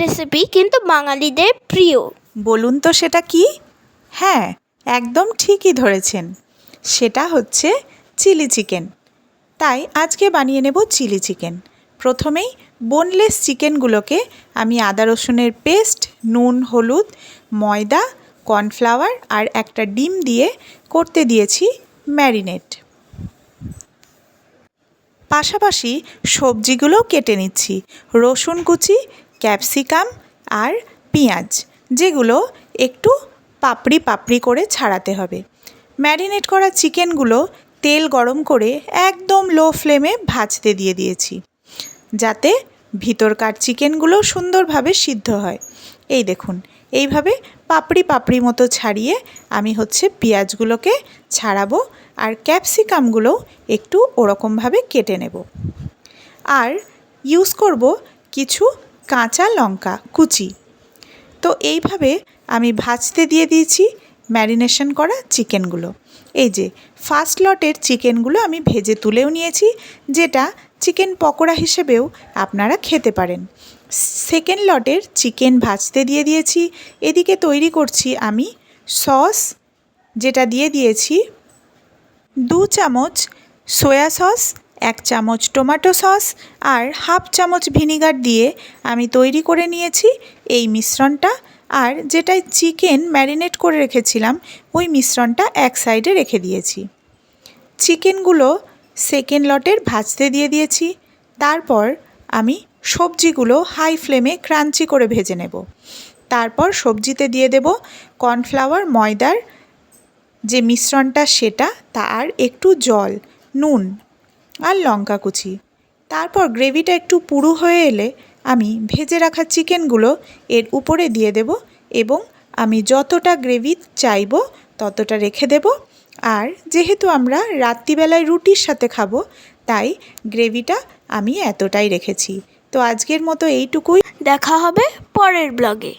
Recipe কিন্তু বাঙালিদের প্রিয়। বলুন তো সেটা কি? হ্যাঁ, একদম ঠিকই ধরেছেন, সেটা হচ্ছে চিলি চিকেন। তাই আজকে বানিয়ে নেব চিলি চিকেন। প্রথমেই বোনলেস চিকেনগুলোকে আমি আদা রসুনের পেস্ট, নুন, হলুদ, ময়দা, কর্নফ্লাওয়ার আর একটা ডিম দিয়ে করতে দিয়েছি ম্যারিনেট। পাশাপাশি সবজিগুলোও কেটে নিচ্ছি, রসুন কুচি, ক্যাপসিকাম আর পেঁয়াজ, যেগুলো একটু পাপড়ি পাপড়ি করে ছাড়াতে হবে। ম্যারিনেট করা চিকেনগুলো তেল গরম করে একদম লো ফ্লেমে ভাজতে দিয়ে দিয়েছি, যাতে ভিতরকার চিকেনগুলো সুন্দরভাবে সিদ্ধ হয়। এই দেখুন, এইভাবে পাপড়ি পাপড়ি মতো ছাড়িয়ে আমি পেঁয়াজগুলোকে ছাড়াবো আর ক্যাপসিকামগুলোও একটু ওরকমভাবে কেটে নেব। আর ইউজ করব কিছু কাঁচা লঙ্কা কুচি। তো এইভাবে আমি ভাজতে দিয়ে দিয়েছি ম্যারিনেশন করা চিকেনগুলো। এই যে ফার্স্ট লটের চিকেনগুলো আমি ভেজে তুলেও নিয়েছি, যেটা চিকেন পকোড়া হিসেবেও আপনারা খেতে পারেন। সেকেন্ড লটের চিকেন ভাজতে দিয়ে দিয়েছি। এদিকে তৈরি করছি আমি সস, যেটা দিয়ে দিয়েছি 2 চামচ সয়া সস, 1 চামচ টমেটো সস আর হাফ চামচ ভিনিগার দিয়ে আমি তৈরি করে নিয়েছি এই মিশ্রণটা। আর যেটাই চিকেন ম্যারিনেট করে রেখেছিলাম ওই মিশ্রণটা এক সাইডে রেখে দিয়েছি। চিকেনগুলো সেকেন্ড লটের ভাজতে দিয়ে দিয়েছি। তারপর আমি সবজিগুলো হাই ফ্লেমে ক্রাঞ্চি করে ভেজে নেব। তারপর সবজিতে দিয়ে দেব কর্নফ্লাওয়ার, ময়দার যে মিশ্রণটা সেটা, তার একটু জল, নুন আর লঙ্কা কুচি। তারপর গ্রেভিটা একটু পুরু হয়ে এলে আমি ভেজে রাখা চিকেনগুলো এর উপরে দিয়ে দেব এবং আমি যতটা গ্রেভি চাইবো ততটা রেখে দেব। আর যেহেতু আমরা রাত্রিবেলায় রুটির সাথে খাবো, তাই গ্রেভিটা আমি এতটাই রেখেছি। তো আজকের মতো এইটুকুই। দেখা হবে পরের ব্লগে।